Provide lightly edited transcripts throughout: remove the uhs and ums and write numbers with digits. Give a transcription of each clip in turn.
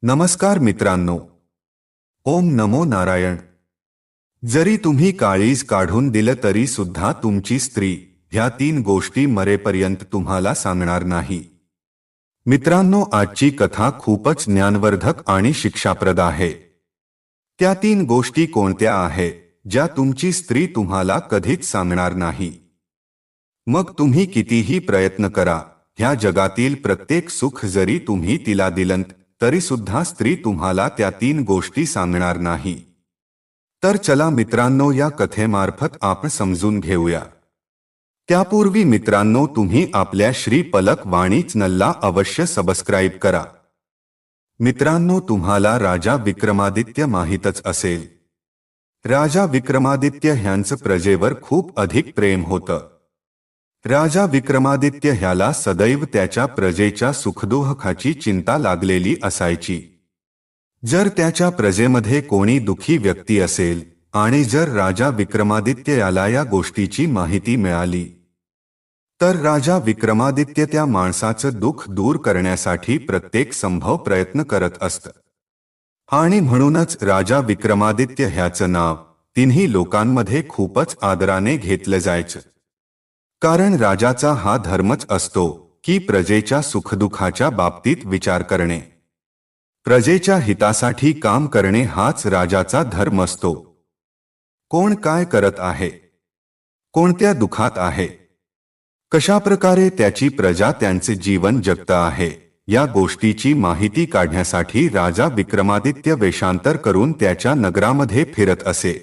नमस्कार मित्रांनो. ओम नमो नारायण. जरी तुम्ही काळीज काढून दिलं तरी सुद्धा तुमची स्त्री ह्या 3 गोष्टी मरेपर्यंत तुम्हाला सांगणार नाही. मित्रांनो, आजची कथा खूपच ज्ञानवर्धक आणि शिक्षाप्रद आहे. त्या 3 गोष्टी कोणत्या आहेत ज्या तुमची स्त्री तुम्हाला कधीच सांगणार नाही? मग तुम्ही कितीही प्रयत्न करा, ह्या जगातील प्रत्येक सुख जरी तुम्ही तिला दिलंत तरी सुद्धा स्त्री तुम्हाला त्या 3 गोष्टी सांगणार नाही. तर चला मित्रांनो, या कथेमार्फत आपण समजून घेऊया. त्यापूर्वी मित्रांनो, तुम्ही आपल्या श्री पलक वाणी चॅनलला अवश्य सबस्क्राइब करा. मित्रांनो, तुम्हाला राजा विक्रमादित्य माहीतच असेल. राजा विक्रमादित्य ह्यांचं प्रजेवर खूप अधिक प्रेम होतं. राजा विक्रमादित्य ह्याला सदैव त्याच्या प्रजेच्या सुखदुःखाची चिंता लागलेली असायची. जर त्याच्या प्रजेमध्ये कोणी दुःखी व्यक्ती असेल आणि जर राजा विक्रमादित्य याला या गोष्टीची माहिती मिळाली तर राजा विक्रमादित्य त्या माणसाचं दुःख दूर करण्यासाठी प्रत्येक संभव प्रयत्न करत असत. आणि म्हणूनच राजा विक्रमादित्य ह्याचं नाव तिन्ही लोकांमध्ये खूपच आदराने घेतलं जायचं. कारण राजाचा हा धर्मच असतो की प्रजेच्या सुखदुःखाच्या बाबतीत विचार करणे, प्रजेच्या हितासाठी काम करणे हाच राजाचा धर्म असतो. कोण काय करत आहे, कोणत्या दुःखात आहे, कशाप्रकारे त्याची प्रजा त्यांचे जीवन जगत आहे, या गोष्टीची माहिती काढण्यासाठी राजा विक्रमादित्य वेषांतर करून त्याच्या नगरामध्ये फिरत असे.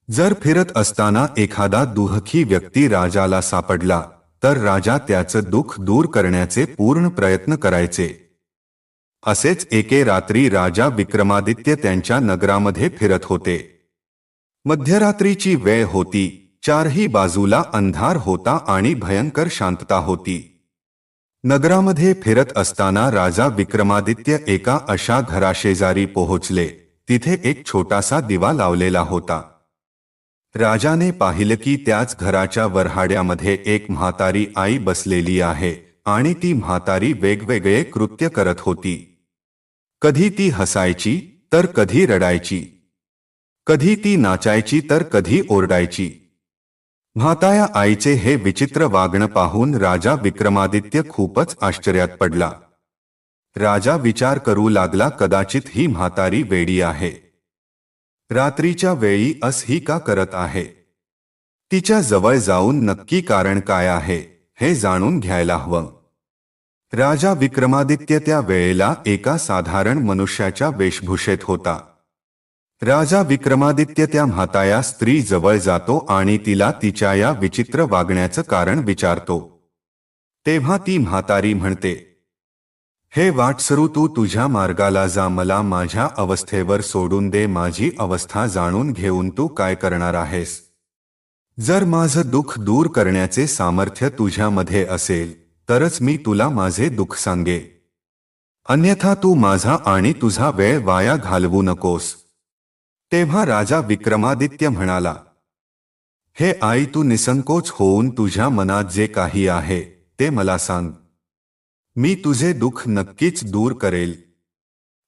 जर फिरत असताना एखादा दुःखी व्यक्ती राजाला सापडला तर राजा त्याचं दुःख दूर करण्याचे पूर्ण प्रयत्न करायचे. असेच एके रात्री राजा विक्रमादित्य त्यांच्या नगरामध्ये फिरत होते. मध्यरात्रीची वेळ होती. चारही बाजूला अंधार होता आणि भयंकर शांतता होती. नगरामध्ये फिरत असताना राजा विक्रमादित्य एका अशा घराशेजारी पोहोचले. तिथे एक छोटासा दिवा लावलेला होता. राजाने पाहिलं की त्याच घराच्या वरहाड्यामध्ये एक म्हातारी आई बसलेली आहे आणि ती म्हातारी वेगवेगळे कृत्य करत होती. कधी ती हसायची तर कधी रडायची, कधी ती नाचायची तर कधी ओरडायची. म्हाताया आईचे हे विचित्र वागणं पाहून राजा विक्रमादित्य खूपच आश्चर्यात पडला. राजा विचार करू लागला, कदाचित ही म्हातारी वेडी आहे. रात्रीच्या वेळी असं का करत आहे? तिच्या जवळ जाऊन नक्की कारण काय आहे हे जाणून घ्यायला हवं. राजा विक्रमादित्य त्या वेळेला एका साधारण मनुष्याच्या वेशभूषेत होता. राजा विक्रमादित्य त्या म्हाताया स्त्री जवळ जातो आणि तिला तिच्या या विचित्र वागण्याचं कारण विचारतो. तेव्हा ती म्हातारी म्हणते, हे वाटसरू, तू तुझ्या मार्गाला जा, मला माझ्या अवस्थेवर सोडून दे. माझी अवस्था जाणून घेऊन तू काय करणार आहेस? जर माझं दुःख दूर करण्याचे सामर्थ्य तुझ्यामध्ये असेल तरच मी तुला माझे दुःख सांगे, अन्यथा तू माझा आणि तुझा वेळ वाया घालवू नकोस. तेव्हा राजा विक्रमादित्य म्हणाला, हे आई, तू निसंकोच होऊन तुझ्या मनात जे काही आहे ते मला सांग. मी तुझे दुःख नक्कीच दूर करेल.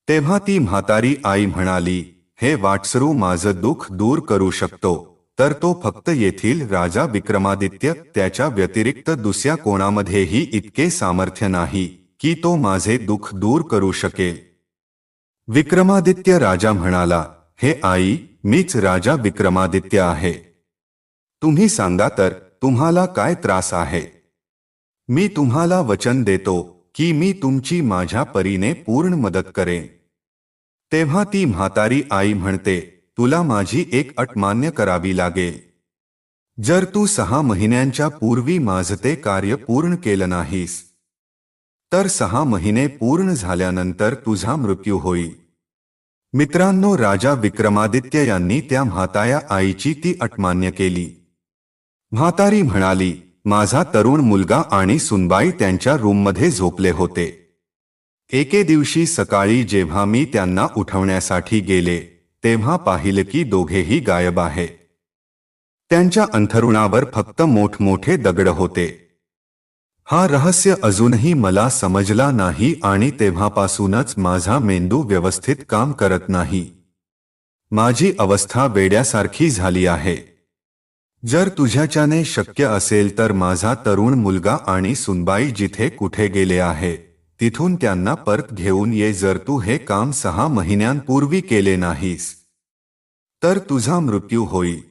तेव्हा ती म्हातारी आई म्हणाली, हे वाटसरू, माझं दुःख दूर करू शकतो तर तो फक्त येथील राजा विक्रमादित्य. त्याच्या व्यतिरिक्त दुसऱ्या कोणामध्येही इतके सामर्थ्य नाही की तो माझे दुःख दूर करू शकेल. विक्रमादित्य राजा म्हणाला, हे आई, मीच राजा विक्रमादित्य आहे. तुम्ही सांगा तर तुम्हाला काय त्रास आहे? मी तुम्हाला वचन देतो की मी तुमची माझ्या परीने पूर्ण मदत करेन. तेव्हा ती म्हातारी आई म्हणते, तुला माझी एक अट मान्य करावी लागेल. जर तू 6 महिन्यांच्या पूर्वी माझं ते कार्य पूर्ण केलं नाहीस तर 6 महिने पूर्ण झाल्यानंतर तुझा मृत्यू होईल. मित्रांनो, राजा विक्रमादित्य यांनी त्या म्हाताया आईची ती अट मान्य केली. म्हातारी म्हणाली, माझा तरुण मुलगा आणि सुनबाई त्यांच्या रूममध्ये झोपले होते. एके दिवशी सकाळी जेव्हा मी त्यांना उठवण्यासाठी गेले तेव्हा पाहिलं की दोघेही गायब आहेत. त्यांच्या अंथरुणावर फक्त मोठमोठे दगड होते. हा रहस्य अजूनही मला समजला नाही आणि तेव्हापासूनच माझा मेंदू व्यवस्थित काम करत नाही. माझी अवस्था वेड्यासारखी झाली आहे. जर तुझ्याच्याने शक्य असेल तर माझा तरुण मुलगा आणि सुनबाई जिथे कुठे गेले आहे तिथून त्यांना परत घेऊन ये. जर तू हे काम 6 महिन्यांपूर्वी केले नाहीस तर तुझा मृत्यू होईल.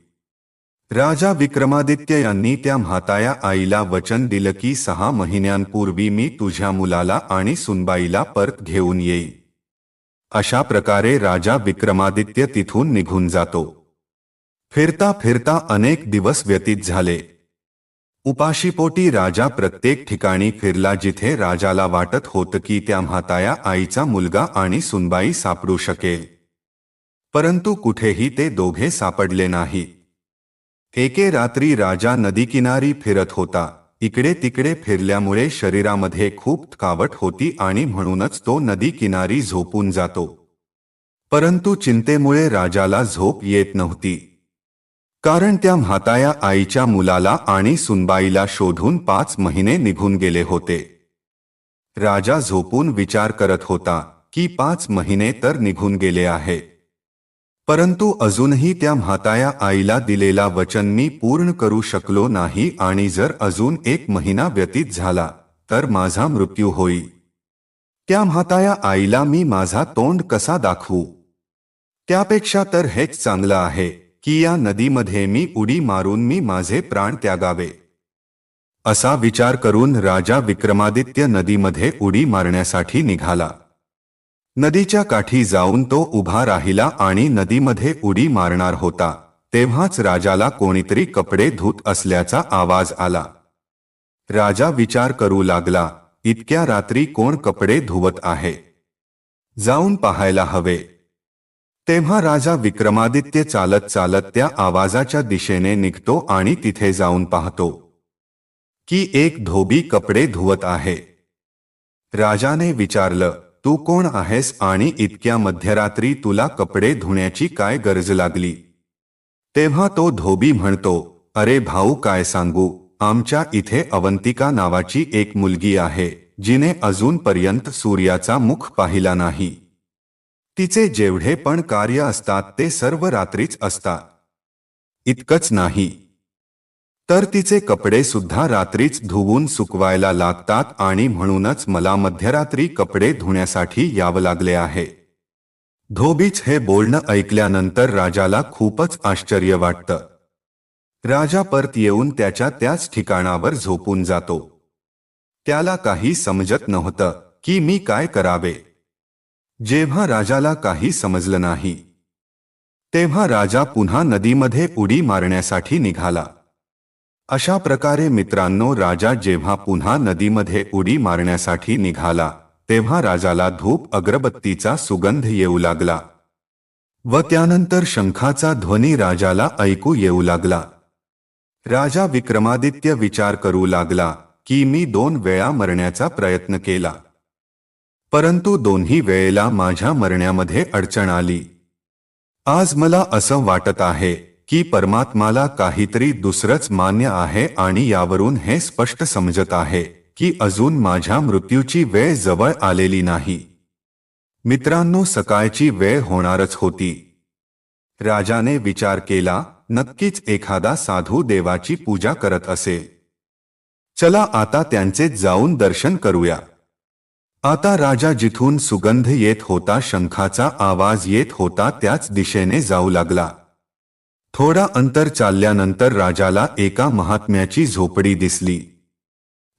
राजा विक्रमादित्य यांनी त्या म्हाताया आईला वचन दिलं की 6 महिन्यांपूर्वी मी तुझ्या मुलाला आणि सुनबाईला परत घेऊन येईन. अशा प्रकारे राजा विक्रमादित्य तिथून निघून जातो. फिरता फिरता अनेक दिवस व्यतीत झाले. उपाशीपोटी राजा प्रत्येक ठिकाणी फिरला जिथे राजाला वाटत होतं की त्या म्हाताया आईचा मुलगा आणि सुनबाई सापडू शकेल. परंतु कुठेही ते दोघे सापडले नाहीत. एके रात्री राजा नदीकिनारी फिरत होता. इकडे तिकडे फिरल्यामुळे शरीरामध्ये खूप थकावट होती आणि म्हणूनच तो नदीकिनारी झोपून जातो. परंतु चिंतेमुळे राजाला झोप येत नव्हती. कारण त्या म्हाताया आईच्या मुलाला आणि सुनबाईला शोधून 5 महिने निघून गेले होते. राजा झोपून विचार करत होता की 5 महिने तर निघून गेले आहे, परंतु अजूनही त्या म्हाताया आईला दिलेला वचन मी पूर्ण करू शकलो नाही आणि जर अजून 1 महिना व्यतीत झाला तर माझा मृत्यू होईल. त्या म्हाताया आईला मी माझा तोंड कसा दाखवू? त्यापेक्षा तर हेच चांगलं आहे की या नदीमध्ये मी उडी मारून मी माझे प्राण त्यागावे. असा विचार करून राजा विक्रमादित्य नदीमध्ये उडी मारण्यासाठी निघाला. नदीच्या काठी जाऊन तो उभा राहिला आणि नदीमध्ये उडी मारणार होता तेव्हाच राजाला कोणीतरी कपडे धुत असल्याचा आवाज आला. राजा विचार करू लागला, इतक्या रात्री कोण कपडे धुवत आहे? जाऊन पाहायला हवे. तेव्हा राजा विक्रमादित्य चालत चालत त्या आवाजाच्या दिशेने निघतो आणि तिथे जाऊन पाहतो की एक धोबी कपडे धुवत आहे. राजाने विचारलं, तू कोण आहेस आणि इतक्या मध्यरात्री तुला कपडे धुण्याची काय गरज लागली? तेव्हा तो धोबी म्हणतो, अरे भाऊ, काय सांगू, आमच्या इथे अवंतिका नावाची एक मुलगी आहे जिने अजूनपर्यंत सूर्याचा मुख पाहिला नाही. तिचे जेवढे पण कार्य असतात ते सर्व रात्रीच असतात. इतकंच नाही तर तिचे कपडे सुद्धा रात्रीच धुवून सुकवायला लागतात आणि म्हणूनच मला मध्यरात्री कपडे धुण्यासाठी यावं लागले आहे. धोबीच हे बोलणं ऐकल्यानंतर राजाला खूपच आश्चर्य वाटतं. राजा परत येऊन त्याच्या त्याच ठिकाणावर झोपून जातो. त्याला काही समजत नव्हतं की मी काय करावे. जेव्हा राजाला काही समजलं नाही तेव्हा राजा पुन्हा नदीमध्ये उडी मारण्यासाठी निघाला. अशा प्रकारे मित्रांनो, राजा जेव्हा पुन्हा नदीमध्ये उडी मारण्यासाठी निघाला तेव्हा राजाला धूप अगरबत्तीचा सुगंध येऊ लागला व त्यानंतर शंखाचा ध्वनी राजाला ऐकू येऊ लागला. राजा विक्रमादित्य विचार करू लागला की मी 2 वेळा मरण्याचा प्रयत्न केला, परंतु दोन्ही वेळेला माझ्या मरण्यामध्ये अडचण आली. आज मला असं वाटत आहे की परमात्माला काहीतरी दुसरंच मान्य आहे आणि यावरून हे स्पष्ट समजत आहे की अजून माझ्या मृत्यूची वेळ जवळ आलेली नाही. मित्रांनो, सकाळची वेळ होणारच होती. राजाने विचार केला, नक्कीच एखादा साधू देवाची पूजा करत असेल. चला आता त्यांचे जाऊन दर्शन करूया. आता राजा जिथून सुगंध येत होता, शंखाचा आवाज येत होता, त्याच दिशेने जाऊ लागला. थोडा अंतर चालल्यानंतर राजाला एका महात्म्याची झोपडी दिसली.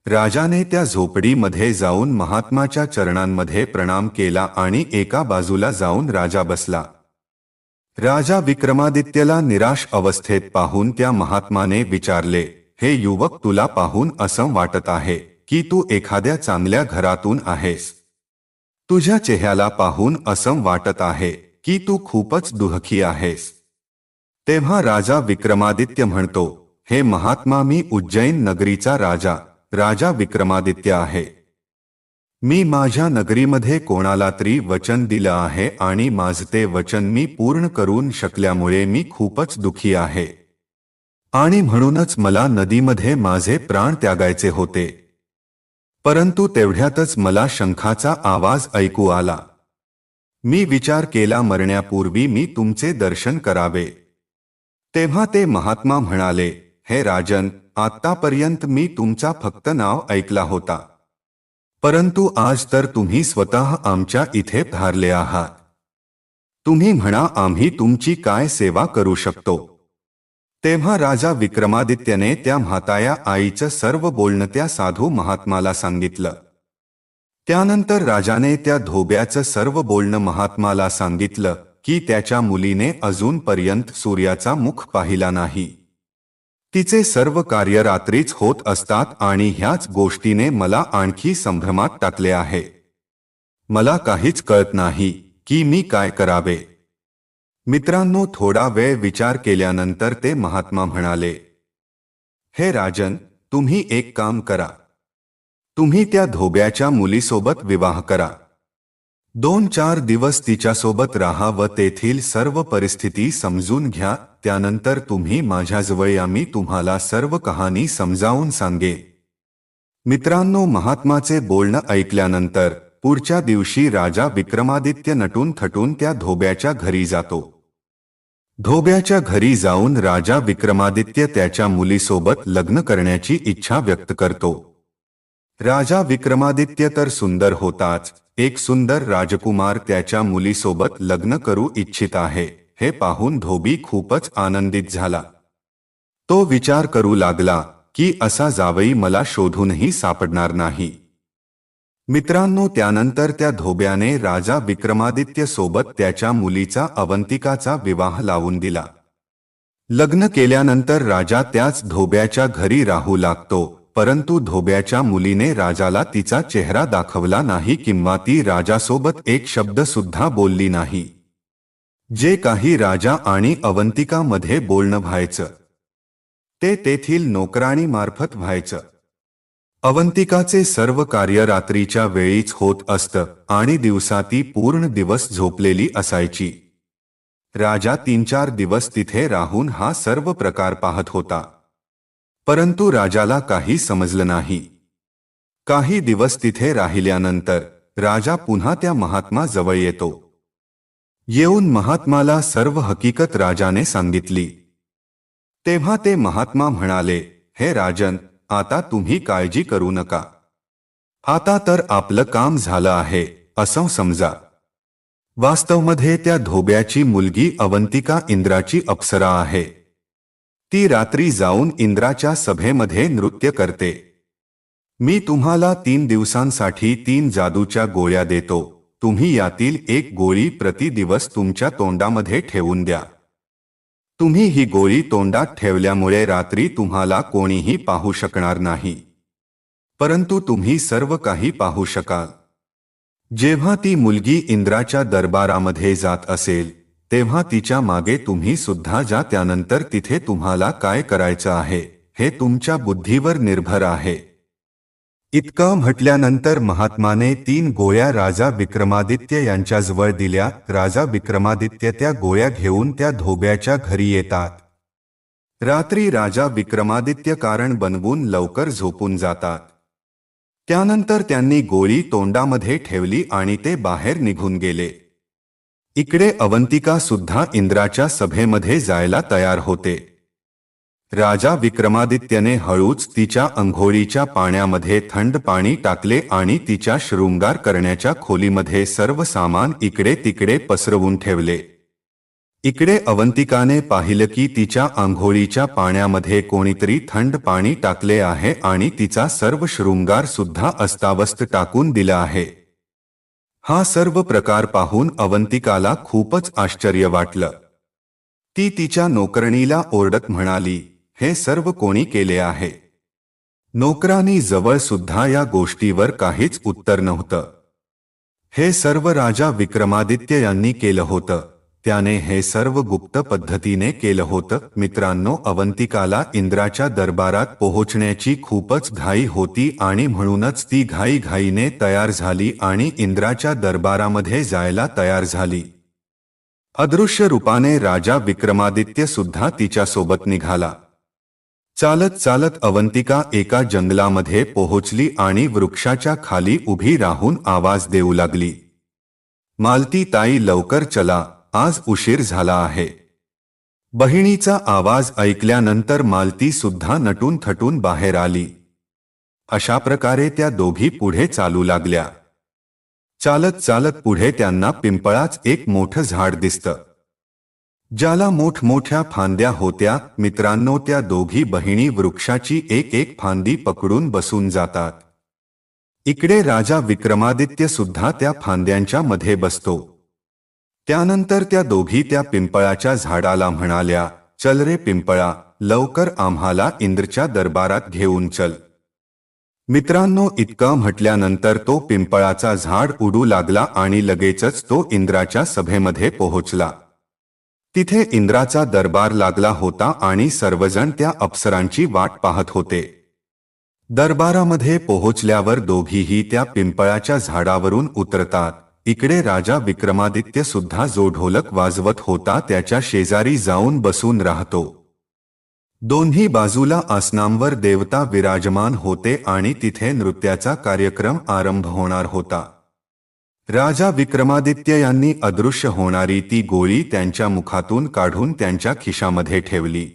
राजाने त्या झोपडीमध्ये जाऊन महात्माच्या चरणांमध्ये प्रणाम केला आणि एका बाजूला जाऊन राजा बसला. राजा विक्रमादित्यला निराश अवस्थेत पाहून त्या महात्माने विचारले, हे युवक, तुला पाहून असं वाटत आहे की तू एखाद्या चांगल्या घरातून आहेस. तुझ्या चेहऱ्याला पाहून असं वाटत आहे की तू खूपच दुःखी आहेस. तेव्हा राजा विक्रमादित्य म्हणतो, हे महात्मा, मी उज्जैन नगरीचा राजा विक्रमादित्य आहे. मी माझ्या नगरीमध्ये कोणाला तरी वचन दिलं आहे आणि माझं ते वचन मी पूर्ण करून शकल्यामुळे मी खूपच दुःखी आहे आणि म्हणूनच मला नदीमध्ये माझे प्राण त्यागायचे होते. परंतु तेवढ्यातच मला शंखाचा आवाज ऐकू आला. मी विचार केला, मरण्यापूर्वी मी तुमचे दर्शन करावे. तेव्हा ते महात्मा म्हणाले, हे राजन, आत्तापर्यंत मी तुमचा फक्त नाव ऐकला होता, परंतु आज तर तुम्ही स्वतः आमच्या इथे धारले आहात. तुम्ही म्हणा, आम्ही तुमची काय सेवा करू शकतो. तेव्हा राजा विक्रमादित्यने त्या म्हाताया आईचं सर्व बोलणं त्या साधू महात्माला सांगितलं. त्यानंतर राजाने त्या धोब्याचं सर्व बोलणं महात्माला सांगितलं की त्याच्या मुलीने अजूनपर्यंत सूर्याचा मुख पाहिला नाही. तिचे सर्व कार्य रात्रीच होत असतात आणि ह्याच गोष्टीने मला आणखी संभ्रमात टाकले आहे. मला काहीच कळत नाही की मी काय करावे. मित्रांनो, थोडा वेळ विचार केल्यानंतर ते महात्मा म्हणाले, हे राजन, तुम्ही एक काम करा. तुम्ही त्या धोब्याच्या मुलीसोबत विवाह करा. 2-4 दिवस तिच्यासोबत राहा व तेथील सर्व परिस्थिती समजून घ्या. त्यानंतर तुम्ही माझ्याजवळ या, मी तुम्हाला सर्व कहाणी समजावून सांगे. मित्रांनो, महात्माचे बोलणं ऐकल्यानंतर पुढच्या दिवशी राजा विक्रमादित्य नटून थटून त्या धोब्याच्या घरी जातो. धोब्याच्या घरी जाऊन राजा विक्रमादित्य त्याच्या मुलीसोबत लग्न करण्याची इच्छा व्यक्त करतो. राजा विक्रमादित्य तर सुंदर होताच, एक सुंदर राजकुमार त्याच्या मुलीसोबत लग्न करू इच्छित आहे हे पाहून धोबी खूपच आनंदित झाला. तो विचार करू लागला की असा जावई मला शोधूनही सापडणार नाही. मित्रांनो, त्यानंतर त्या धोब्याने राजा विक्रमादित्य सोबत त्याच्या मुलीचा अवंतिकाचा विवाह लावून दिला. लग्न केल्यानंतर राजा त्याच धोब्याच्या घरी राहू लागतो, परंतु धोब्याच्या मुलीने राजाला तिचा चेहरा दाखवला नाही किंवा ती राजासोबत एक शब्द सुद्धा बोलली नाही. जे काही राजा आणि अवंतिकामध्ये बोलणं व्हायचं ते तेथील नोकराणीमार्फत व्हायचं. अवंतिकाचे सर्व कार्य रात्रीच्या वेळीच होत असतं आणि दिवसा ती पूर्ण दिवस झोपलेली असायची. राजा 3-4 दिवस तिथे राहून हा सर्व प्रकार पाहत होता, परंतु राजाला काही समजलं नाही. काही दिवस तिथे राहिल्यानंतर राजा पुन्हा त्या महात्मा जवळ येतो. येऊन महात्माला सर्व हकीकत राजाने सांगितली. तेव्हा ते महात्मा म्हणाले, हे राजन, आता तुम्ही काळजी करू नका. आता तर आपलं काम झालं आहे असं समजा. वास्तवमध्ये त्या धोब्याची मुलगी अवंतिका इंद्राची अप्सरा आहे. ती रात्री जाऊन इंद्राच्या सभेमध्ये नृत्य करते. मी तुम्हाला 3 दिवसांसाठी 3 जादूच्या गोळ्या देतो. तुम्ही यातील एक गोळी प्रतिदिवस तुमच्या तोंडामध्ये ठेवून द्या. तुम्ही ही गोळी तोंडात ठेवल्यामुळे रात्री तुम्हाला कोणीही पाहू शकणार नाही, परंतु तुम्ही सर्व काही पाहू शकाल. जेव्हा ती मुलगी इंद्राच्या दरबारामध्ये जात असेल तेव्हा तिच्या मागे तुम्ही सुद्धा जा. त्यानंतर तिथे तुम्हाला काय करायचं आहे हे तुमच्या बुद्धीवर निर्भर आहे. इतकं म्हटल्यानंतर महात्माने 3 गोळ्या राजा विक्रमादित्य यांच्याजवळ दिल्या. राजा विक्रमादित्य त्या गोळ्या घेऊन त्या धोब्याच्या घरी येतात. रात्री राजा विक्रमादित्य कारण बनवून लवकर झोपून जातात. त्यानंतर त्यांनी गोळी तोंडामध्ये ठेवली आणि ते बाहेर निघून गेले. इकडे अवंतिका सुद्धा इंद्राच्या सभेमध्ये जायला तयार होते. राजा विक्रमादित्यने हळूच तिच्या अंघोळीच्या पाण्यामध्ये थंड पाणी टाकले आणि तिच्या शृंगार करण्याच्या खोलीमध्ये सर्व सामान इकडे तिकडे पसरवून ठेवले. इकडे अवंतिकाने पाहिलं की तिच्या अंघोळीच्या पाण्यामध्ये कोणीतरी थंड पाणी टाकले आहे आणि तिचा सर्व शृंगार सुद्धा अस्ताव्यस्त टाकून दिला आहे. हा सर्व प्रकार पाहून अवंतिकाला खूपच आश्चर्य वाटलं. ती तिच्या नोकरणीला ओरडत म्हणाली, हे सर्व कोणी केले आहे? नोकरानी जवळ सुद्धा या गोष्टीवर काहीच उत्तर नव्हतं. हे सर्व राजा विक्रमादित्य यांनी केलं होतं. त्याने हे सर्व गुप्त पद्धतीने केलं होतं. मित्रांनो, अवंतिकाला इंद्राच्या दरबारात पोहोचण्याची खूपच घाई होती आणि म्हणूनच ती घाईघाईने तयार झाली आणि इंद्राच्या दरबारामध्ये जायला तयार झाली. अदृश्य रूपाने राजा विक्रमादित्य सुद्धा तिच्यासोबत निघाला. चालत चालत अवंतिका एका जंगलामध्ये पोहोचली आणि वृक्षाच्या खाली उभी राहून आवाज देऊ लागली, मालती ताई लवकर चला, आज उशीर झाला आहे. बहिणीचा आवाज ऐकल्यानंतर मालती सुद्धा नटून थटून बाहेर आली. अशा प्रकारे त्या दोघी पुढे चालू लागल्या. चालत चालत पुढे त्यांना पिंपळाच एक मोठं झाड दिसतं, ज्याला मोठमोठ्या फांद्या होत्या. मित्रांनो, त्या दोघी बहिणी वृक्षाची एक एक फांदी पकडून बसून जातात. इकडे राजा विक्रमादित्य सुद्धा त्या फांद्यांच्या मध्ये बसतो. त्यानंतर त्या दोघी त्या पिंपळाच्या झाडाला म्हणाल्या, चल रे पिंपळा, लवकर आम्हाला इंद्रच्या दरबारात घेऊन चल. मित्रांनो, इतकं म्हटल्यानंतर तो पिंपळाचा झाड उडू लागला आणि लगेचच तो इंद्राच्या सभेमध्ये पोहोचला. तिथे इंद्राचा दरबार लागला होता आणि सर्वजण त्या अप्सरांची वाट पाहत होते. दरबारामध्ये पोहोचल्यावर दोघीही त्या पिंपळाच्या झाडावरून उतरतात. इकडे राजा विक्रमादित्य सुद्धा जो ढोलक वाजवत होता त्याच्या शेजारी जाऊन बसून राहतो. दोन्ही बाजूला आसनांवर देवता विराजमान होते आणि तिथे नृत्याचा कार्यक्रम आरंभ होणार होता. राजा विक्रमादित्य यांनी अदृश्य होणारी ती गोळी त्यांच्या मुखातून काढून त्यांच्या खिशामध्ये ठेवली.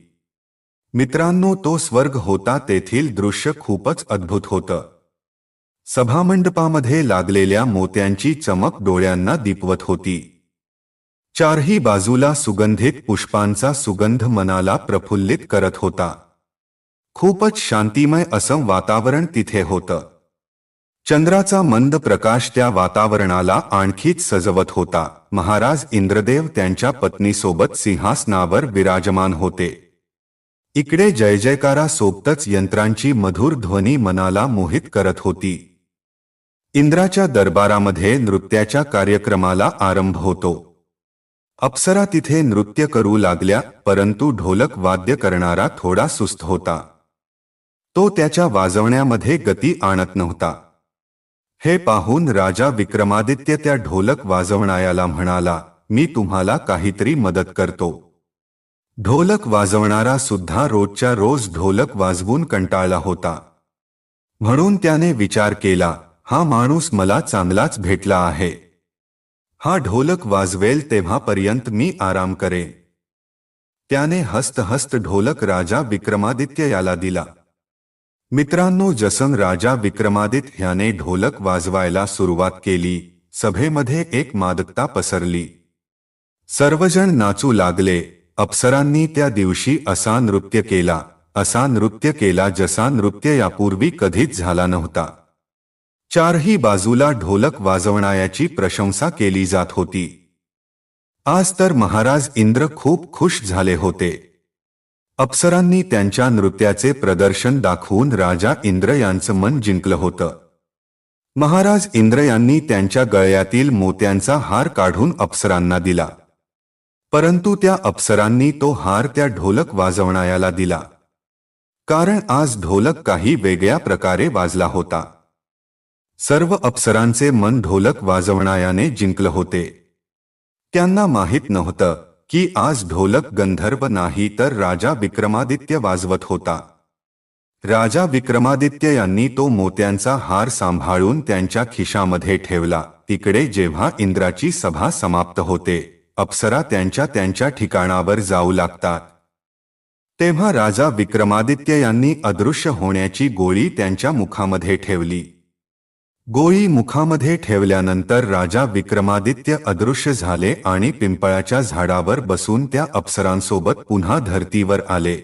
मित्रांनो, तो स्वर्ग होता. तेथील दृश्य खूपच अद्भुत होतं. सभामंडपामध्ये लागलेल्या मोत्यांची चमक डोळ्यांना दिपवत होती. चारही बाजूला सुगंधित पुष्पांचा सुगंध मनाला प्रफुल्लित करत होता. खूपच शांतिमय असं वातावरण तिथे होतं. चंद्राचा मंद प्रकाश त्या वातावरणाला आणखीच सजवत होता. महाराज इंद्रदेव त्यांच्या पत्नीसोबत सिंहासनावर विराजमान होते. इकडे जय जयकारासोबतच यंत्रांची मधुर ध्वनी मनाला मोहित करत होती. इंद्राच्या दरबारामध्ये नृत्याच्या कार्यक्रमाला आरंभ होतो. अप्सरा तिथे नृत्य करू लागल्या, परंतु ढोलक वाद्य करणारा थोडा सुस्त होता. तो त्याच्या वाजवण्यामध्ये गती आणत नव्हता. हे पाहून राजा विक्रमादित्य त्या ढोलक वाजवणाऱ्याला म्हणाला, मी तुम्हाला काहीतरी मदत करतो. ढोलक वाजवणारा सुद्धा रोजच्या रोज ढोलक वाजवून कंटाळला होता. म्हणून त्याने विचार केला, हा माणूस मला चांगलाच भेटला आहे. हा ढोलक वाजवेल तेव्हापर्यंत मी आराम करेन. त्याने हस्त ढोलक राजा विक्रमादित्य याला दिला. मित्रांनो, जसं राजा विक्रमादित्य ह्याने ढोलक वाजवायला सुरुवात केली, सभेमध्ये एक मादकता पसरली. सर्वजण नाचू लागले. अप्सरांनी त्या दिवशी असा नृत्य केला जसा नृत्य यापूर्वी कधीच झाला नव्हता. चारही बाजूला ढोलक वाजवणाऱ्याची प्रशंसा केली जात होती. आज तर महाराज इंद्र खूप खुश झाले होते. अप्सरांनी त्यांच्या नृत्याचे प्रदर्शन दाखवून राजा इंद्र यांचं मन जिंकलं होतं. महाराज इंद्र यांनी त्यांच्या गळ्यातील मोत्यांचा हार काढून अप्सरांना दिला, परंतु त्या अप्सरांनी तो हार त्या ढोलक वाजवणाऱ्याला दिला, कारण आज ढोलक काही वेगळ्या प्रकारे वाजला होता. सर्व अप्सरांचे मन ढोलक वाजवणाऱ्याने जिंकलं होते. त्यांना माहीत नव्हतं की आज ढोलक गंधर्व नाही तर राजा विक्रमादित्य वाजवत होता. राजा विक्रमादित्य यांनी तो मोत्यांचा हार सांभाळून त्यांच्या खिशामध्ये ठेवला. तिकडे जेव्हा इंद्राची सभा समाप्त होते, अप्सरा त्यांच्या ठिकाणावर जाऊ लागतात, तेव्हा राजा विक्रमादित्य यांनी अदृश्य होण्याची गोळी त्यांच्या मुखामध्ये ठेवली. गोळी मुखामध्ये ठेवल्यानंतर राजा विक्रमादित्य अदृश्य झाले आणि पिंपळाच्या झाडावर बसून त्या अप्सरांसोबत पुन्हा धरतीवर आले.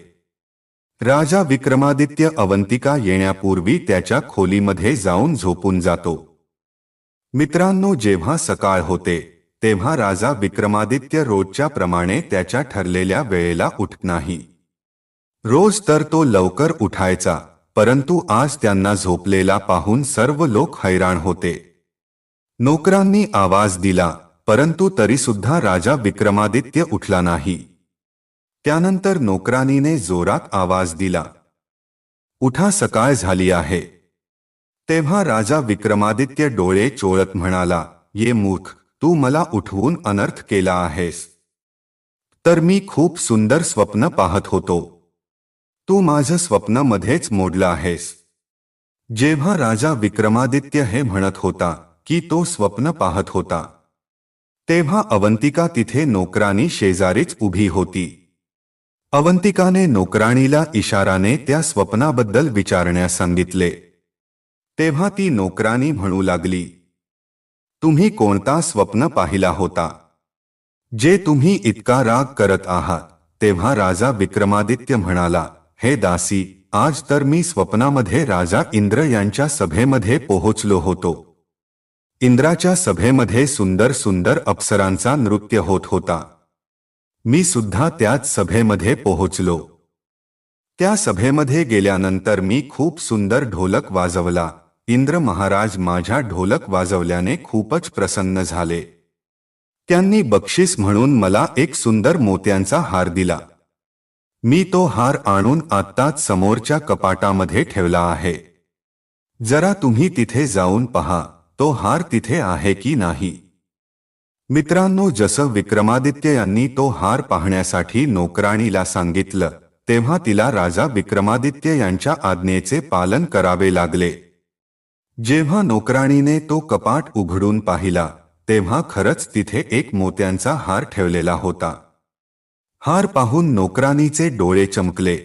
राजा विक्रमादित्य अवंतिका येण्यापूर्वी त्याच्या खोलीमध्ये जाऊन झोपून जातो. मित्रांनो, जेव्हा सकाळ होते तेव्हा राजा विक्रमादित्य रोजच्या प्रमाणे त्याच्या ठरलेल्या वेळेला उठत नाही. रोज तर तो लवकर उठायचा, परंतु आज त्यांना झोपलेला पाहून सर्व लोक हैराण होते. नोकरांनी आवाज दिला, परंतु तरीसुद्धा राजा विक्रमादित्य उठला नाही. त्यानंतर नोकरानीने जोरात आवाज दिला, उठा, सकाळ झाली आहे. तेव्हा राजा विक्रमादित्य डोळे चोळत म्हणाला, ये मूर्ख, तू मला उठवून अनर्थ केला आहेस. तर मी खूप सुंदर स्वप्न पाहत होतो. तू माझं स्वप्न मध्येच मोडलं आहेस. जेव्हा राजा विक्रमादित्य हे म्हणत होता की तो स्वप्न पाहत होता, तेव्हा अवंतिका तिथे नोकरानी शेजारीच उभी होती. अवंतिकाने नोकराणीला इशाराने त्या स्वप्नाबद्दल विचारण्यास सांगितले. तेव्हा ती नोकरानी म्हणू लागली, तुम्ही कोणता स्वप्न पाहिला होता, जे तुम्ही इतका राग करत आहात? तेव्हा राजा विक्रमादित्य म्हणाला, हे दासी, आज तर मी स्वप्नामध्ये राजा इंद्र यांच्या सभेमध्ये पोहोचलो होतो. इंद्राच्या सभेमध्ये सुंदर सुंदर अप्सरांचा नृत्य होत होता. मी सुद्धा त्याच सभेमध्ये पोहोचलो. त्या सभेमध्ये गेल्यानंतर मी खूप सुंदर ढोलक वाजवला. इंद्र महाराज माझ्या ढोलक वाजवल्याने खूपच प्रसन्न झाले. त्यांनी बक्षीस म्हणून मला एक सुंदर मोत्यांचा हार दिला. मी तो हार आणून आत्ताच समोरच्या कपाटामध्ये ठेवला आहे. जरा तुम्ही तिथे जाऊन पहा, तो हार तिथे आहे की नाही. मित्रांनो, जसं विक्रमादित्य यांनी तो हार पाहण्यासाठी नोकराणीला सांगितलं, तेव्हा तिला राजा विक्रमादित्य यांच्या आज्ञेचे पालन करावे लागले. जेव्हा नोकराणीने तो कपाट उघडून पाहिला, तेव्हा खरंच तिथे एक मोत्यांचा हार ठेवलेला होता. हार पाहून नोकराणीचे डोळे चमकले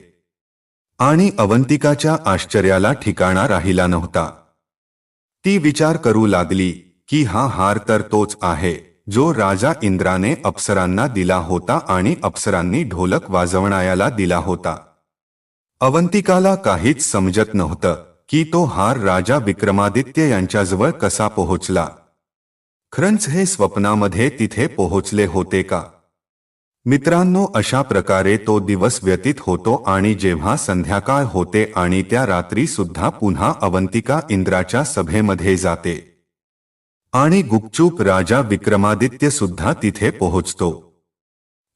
आणि अवंतिकाच्या आश्चर्याला ठिकाणा राहिला नव्हता. ती विचार करू लागली की हा हार तर तोच आहे जो राजा इंद्राने अप्सरांना दिला होता आणि अप्सरांनी ढोलक वाजवणायाला दिला होता. अवंतिकाला काहीच समजत नव्हतं की तो हार राजा विक्रमादित्य यांच्याजवळ कसा पोहोचला. खरंच हे स्वप्नामध्ये तिथे पोहोचले होते का? मित्रांनो, अशा प्रकारे तो दिवस व्यतीत होतो आणि जेव्हा संध्याकाळ होते आणि त्या रात्री सुद्धा पुन्हा अवंतिका इंद्राच्या सभेमध्ये जाते आणि गुपचूप राजा विक्रमादित्य सुद्धा तिथे पोहोचतो.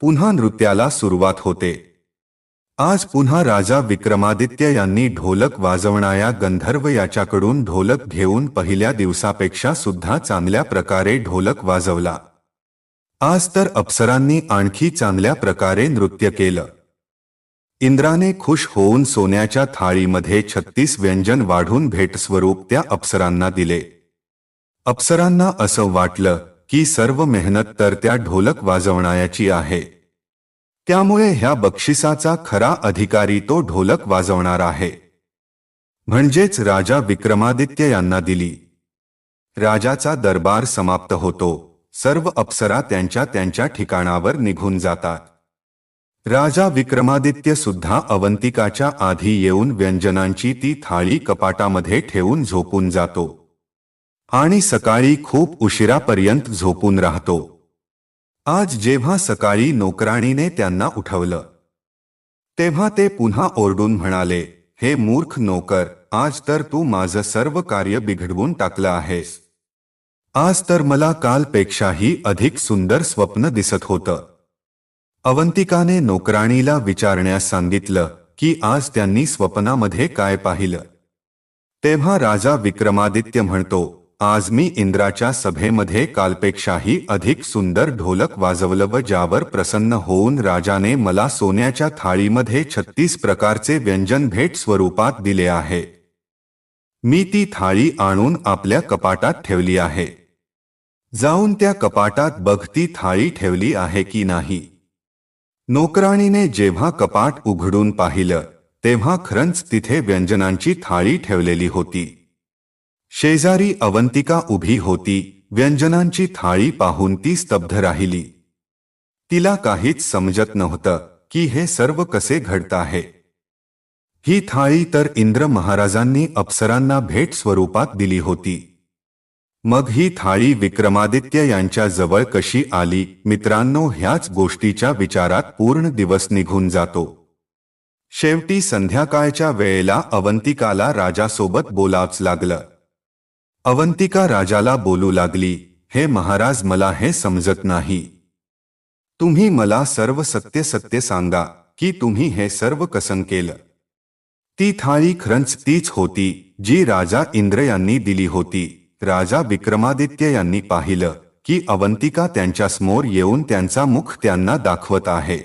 पुन्हा नृत्याला सुरुवात होते. आज पुन्हा राजा विक्रमादित्य यांनी ढोलक वाजवणाऱ्या गंधर्व याच्याकडून ढोलक घेऊन पहिल्या दिवसापेक्षा सुद्धा चांगल्या प्रकारे ढोलक वाजवला. आज तर अप्सरांनी आणखी चांगल्या प्रकारे नृत्य केलं. इंद्राने खुश होऊन सोन्याच्या थाळीमध्ये 36 व्यंजन वाढून भेटस्वरूप त्या अप्सरांना दिले. अप्सरांना असं वाटलं की सर्व मेहनत तर त्या ढोलक वाजवणाऱ्याची आहे, त्यामुळे ह्या बक्षिसाचा खरा अधिकारी तो ढोलक वाजवणार आहे, म्हणजेच राजा विक्रमादित्य यांना दिली. राजाचा दरबार समाप्त होतो. सर्व अप्सरा त्यांच्या त्यांच्या ठिकाणावर निघून जातात. राजा विक्रमादित्य सुद्धा अवंतिकाच्या आधी येऊन व्यंजनांची ती थाळी कपाटामध्ये ठेवून झोपून जातो आणि सकाळी खूप उशिरापर्यंत झोपून राहतो. आज जेव्हा सकाळी नोकराणीने त्यांना उठवलं, तेव्हा ते पुन्हा ओरडून म्हणाले, हे मूर्ख नोकर, आज तर तू माझं सर्व कार्य बिघडवून टाकलं आहेस. आज तर मला कालपेक्षाही अधिक सुंदर स्वप्न दिसत होतं. अवंतिकाने नोकराणीला विचारण्यास सांगितलं की आज त्यांनी स्वप्नामध्ये काय पाहिलं. तेव्हा राजा विक्रमादित्य म्हणतो, आज मी इंद्राच्या सभेमध्ये कालपेक्षाही अधिक सुंदर ढोलक वाजवलं व ज्यावर प्रसन्न होऊन राजाने मला सोन्याच्या थाळीमध्ये 36 प्रकारचे व्यंजन भेट स्वरूपात दिले आहे. मी ती थाळी आणून आपल्या कपाटात ठेवली आहे. जाऊन त्या कपाटात बघ, ती थाळी ठेवली आहे की नाही. नोकराणीने जेव्हा कपाट उघडून पाहिलं, तेव्हा खरंच तिथे व्यंजनांची थाळी ठेवलेली होती. शेजारी अवंतिका उभी होती. व्यंजनांची थाळी पाहून ती स्तब्ध राहिली. तिला काहीच समजत नव्हतं की हे सर्व कसे घडत आहे. ही थाळी तर इंद्र महाराजांनी अप्सरांना भेट स्वरूपात दिली होती. मग ही थाळी विक्रमादित्य यांच्या जवळ कशी आली? मित्रांनो, ह्याच गोष्टीच्या विचारात पूर्ण दिवस निघून जातो. शेवटी संध्याकाळच्या वेळेला अवंतिकाला राजासोबत बोलावंच लागलं. अवंतिका राजाला बोलू लागली, हे महाराज, मला हे समजत नाही. तुम्ही मला सर्व सत्य सत्य सांगा की तुम्ही हे सर्व कसं केलं. ती थाळी खरंच तीच होती जी राजा इंद्र यांनी दिली होती. राजा विक्रमादित्य यांनी पाहिलं की अवंतिका त्यांच्यासमोर येऊन त्यांचा मुख त्यांना दाखवत आहे.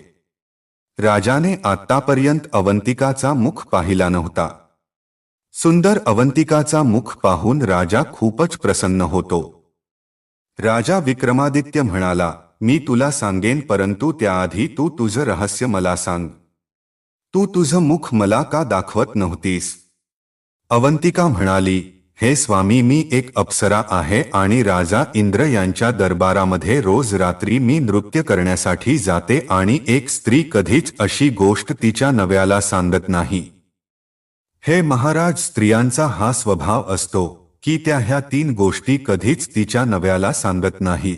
राजाने आत्तापर्यंत अवंतिकाचा मुख पाहिला नव्हता. सुंदर अवंतिकाचा मुख पाहून राजा खूपच प्रसन्न होतो. राजा विक्रमादित्य म्हणाला, मी तुला सांगेन, परंतु त्याआधी तू तुझं रहस्य मला सांग. तू तुझं मुख मला का दाखवत नव्हतीस? अवंतिका म्हणाली, हे स्वामी, मी एक अप्सरा आहे आणि राजा इंद्र यांच्या दरबारामध्ये रोज रात्री मी नृत्य करण्यासाठी जाते आणि एक स्त्री कधीच अशी गोष्ट तिच्या नव्याला सांगत नाही. हे महाराज, स्त्रियांचा हा स्वभाव असतो की त्या ह्या 3 गोष्टी कधीच तिच्या नव्याला सांगत नाही.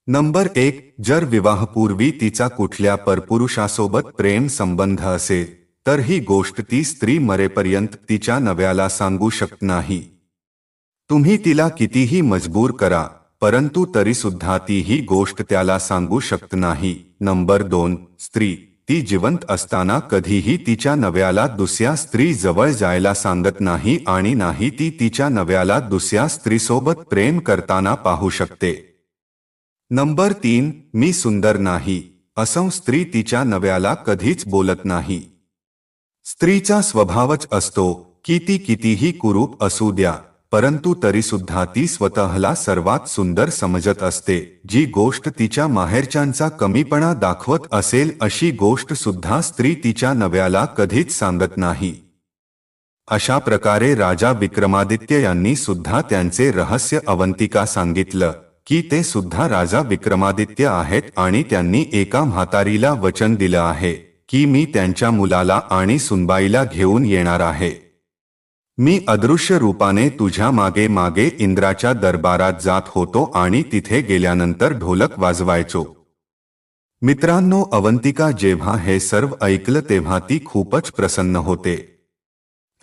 नंबर 1, जर विवाहपूर्वी तिचा कुठल्या परपुरुषासोबत प्रेम संबंध असेल तर ही गोष्ट ती स्त्री मरेपर्यंत तिच्या नव्याला सांगू शकत नाही. तुम्ही तिला कितीही मजबूर करा, परंतु तरीसुद्धा ती ही गोष्ट त्याला सांगू शकत नाही. नंबर 2, स्त्री ती जिवंत असताना कधीही तिच्या नव्याला दुसऱ्या स्त्री जवळ जायला सांगत नाही आणि नाही ती तिच्या नव्याला दुसऱ्या स्त्रीसोबत प्रेम करताना पाहू शकते. नंबर 3, मी सुंदर नाही असं स्त्री तिच्या नव्याला कधीच बोलत नाही. स्त्रीचा स्वभावच असतो की ती कितीही कुरूप असू द्या, परंतु तरीसुद्धा ती स्वतःला सर्वात सुंदर समजत असते. जी गोष्ट तिच्या माहेरच्यांचा कमीपणा दाखवत असेल अशी गोष्ट सुद्धा स्त्री तिच्या नव्याला कधीच सांगत नाही. अशा प्रकारे राजा विक्रमादित्य यांनी सुद्धा त्यांचे रहस्य अवंतिका सांगितलं की ते सुद्धा राजा विक्रमादित्य आहेत आणि त्यांनी एका म्हातारीला वचन दिलं आहे की मी त्यांच्या मुलाला आणि सुनबाईला घेऊन येणार आहे. मी अदृश्य रूपाने तुझ्या मागे मागे इंद्राच्या दरबारात जात होतो आणि तिथे गेल्यानंतर ढोलक वाजवायचो. मित्रांनो, अवंतिका जेव्हा हे सर्व ऐकलं तेव्हा ती खूपच प्रसन्न होते.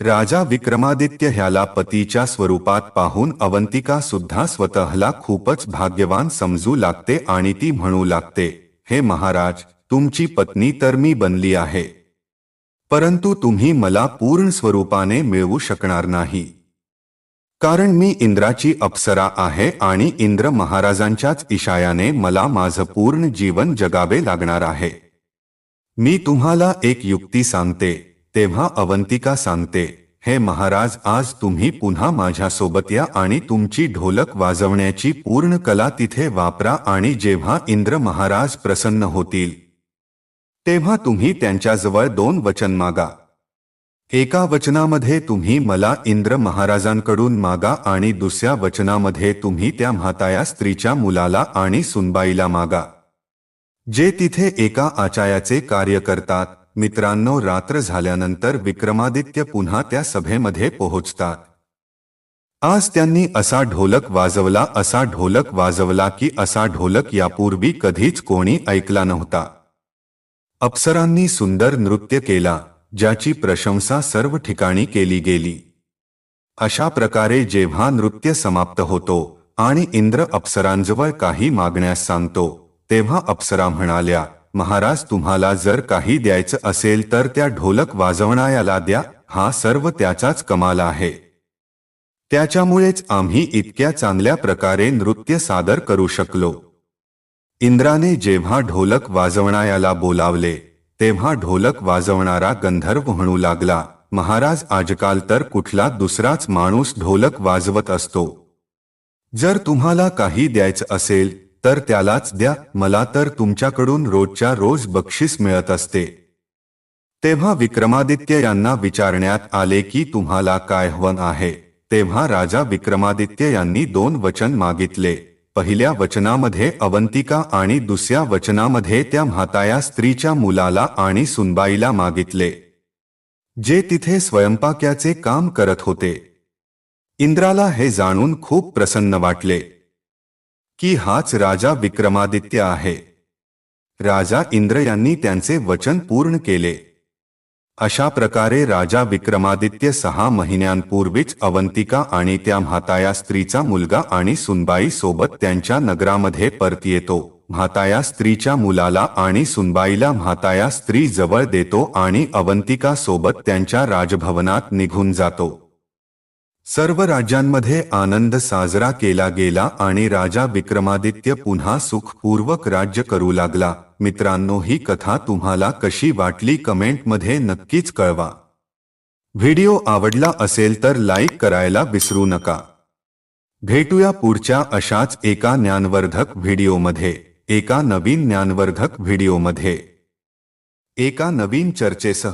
राजा विक्रमादित्य ह्याला पतीच्या स्वरूपात पाहून अवंतिका सुद्धा स्वतःला खूपच भाग्यवान समजू लागते आणि ती म्हणू लागते, हे महाराज, तुमची पत्नी तर मी बनली आहे, परंतु तुम्ही मला पूर्ण स्वरूपाने मिळवू शकणार नाही. कारण मी इंद्राची अप्सरा आहे आणि इंद्र महाराजांच्याच इशायाने मला माझं पूर्ण जीवन जगावे लागणार आहे. मी तुम्हाला एक युक्ती सांगते. तेव्हा अवंतिका सांगते, हे महाराज, आज तुम्ही पुन्हा माझ्यासोबत या आणि तुमची ढोलक वाजवण्याची पूर्ण कला तिथे वापरा आणि जेव्हा इंद्र महाराज प्रसन्न होतील तेव्हा तुम्ही त्यांच्याजवळ 2 वचन मागा. एका वचनामध्ये तुम्ही मला इंद्र महाराजांकडून मागा आणि दुसऱ्या वचनामध्ये तुम्ही त्या म्हाताया स्त्रीच्या मुलाला आणि सुनबाईला मागा, जे तिथे एका आचायाचे कार्य करतात. मित्रांनो, रात्र झाल्यानंतर विक्रमादित्य पुन्हा त्या सभेमध्ये पोहोचतात. आज त्यांनी असा ढोलक वाजवला की असा ढोलक यापूर्वी कधीच कोणी ऐकला नव्हता. अप्सरांनी सुंदर नृत्य केला, ज्याची प्रशंसा सर्व ठिकाणी केली गेली. अशा प्रकारे जेव्हा नृत्य समाप्त होतो आणि इंद्र अप्सरांजवळ काही मागण्यास सांगतो, तेव्हा अप्सरा म्हणाल्या, महाराज, तुम्हाला जर काही द्यायचं असेल तर त्या ढोलक वाजवणाऱ्याला द्या. हा सर्व त्याचाच कमाल आहे. त्याच्यामुळेच आम्ही इतक्या चांगल्या प्रकारे नृत्य सादर करू शकलो. इंद्राने जेव्हा ढोलक वाजवणाऱ्याला बोलावले तेव्हा ढोलक वाजवणारा गंधर्व म्हणू लागला, महाराज, आजकाल तर कुठला दुसराच माणूस ढोलक वाजवत असतो. जर तुम्हाला काही द्यायचं असेल तर त्यालाच द्या. मला तर तुमच्याकडून रोजच्या रोज बक्षीस मिळत असते. तेव्हा विक्रमादित्य यांना विचारण्यात आले की तुम्हाला काय हवं आहे. तेव्हा राजा विक्रमादित्य यांनी 2 वचन मागितले. पहिल्या वचनामध्ये अवंतिका आणि दुसऱ्या वचनामध्ये त्या म्हाताया स्त्रीच्या मुलाला आणि सुनबाईला मागितले, जे तिथे स्वयंपाक्याचे काम करत होते. इंद्राला हे जाणून खूप प्रसन्न वाटले की हाच राजा विक्रमादित्य आहे. राजा इंद्र यांनी त्यांचे वचन पूर्ण केले. अशा प्रकारे राजा विक्रमादित्य 6 महिन्यांपूर्वीच अवंतिका आणि त्या म्हाताया स्त्रीचा मुलगा आणि सुनबाई सोबत त्यांच्या नगरामध्ये परत येतो. म्हाताया स्त्रीच्या मुलाला आणि सुनबाईला म्हाताया स्त्री जवळ देतो आणि अवंतिका सोबत त्यांच्या राजभवनात निघून जातो. सर्व राज्यांमध्ये आनंद साजरा केला गेला आणि राजा विक्रमादित्य पुन्हा सुखपूर्वक राज्य करू लागला. मित्रांनो, ही कथा तुम्हाला कशी वाटली कमेंटमध्ये नक्कीच कळवा. व्हिडिओ आवडला असेल तर लाईक करायला विसरू नका. भेटूया पुढच्या अशाच एका ज्ञानवर्धक व्हिडिओमध्ये, एका नवीन ज्ञानवर्धक व्हिडिओमध्ये, एका नवीन चर्चेसह.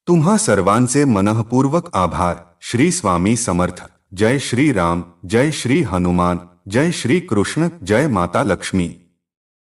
तुम्हा सर्वांचे मनःपूर्वक आभार. श्री स्वामी समर्थ. जय श्री राम, जय श्री हनुमान, जय श्री कृष्ण, जय माता लक्ष्मी.